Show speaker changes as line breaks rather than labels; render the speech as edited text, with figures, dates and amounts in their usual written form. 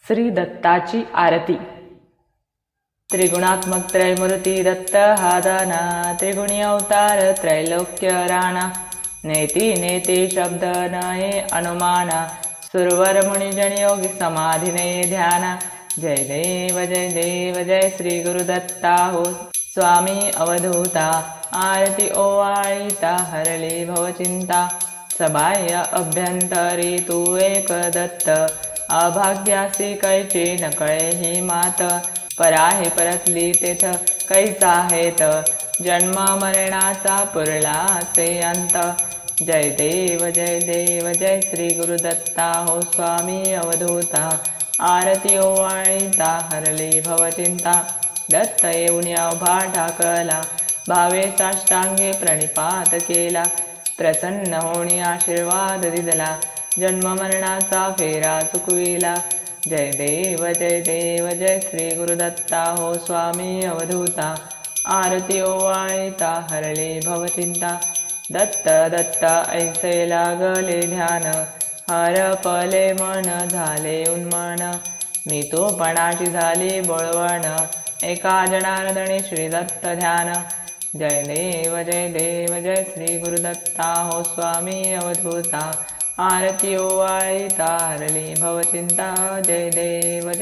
श्री दत्ताची आरती. त्रिगुणात्मक त्रैमूर्ती दत्त हा दाना, त्रिगुणी अवतार त्रैलोक्य राणा. नेती नेती शब्द नये अनुमाना, सुरवर मुनिजन योगी समाधी नये ध्याना. जय देव जय श्री गुरुदत्ता हो स्वामी अवधूता. आरती ओवाळीता हरली भवचिंता. सबाह्य अभ्यंतरी तू एक दत्त, अभाग्यासी कैची न कळे ही मात. पराही परतली तेथ कैचा हेत, जन्म मरणाचा पुरला असे अंत. जय देव जय श्री गुरुदत्ता हो स्वामी अवधूता. आरती ओवाळीता हरली भवचिंता. दत्त येऊन अवघा ठाकला, भावे साष्टांगे प्रणिपात केला. प्रसन्न होणी आशीर्वाद दिदला, जन्म मरणाचा फेरा चुकविला. जय देव जय श्री गुरुदत्ता हो स्वामी अवधूता. आरती ओवाळीता हरली भवचिंता. दत्त दत्त ऐसे लागले ध्यान, हरपले मन झाले उन्मन. मी तो पणाची झाली बोळवण, एका जनार्दनी श्री दत्त ध्यान. जय देव जय श्री गुरुदत्ता हो स्वामी अवधूता. आरती ओवाळीता हरली भवचिंता. जय देव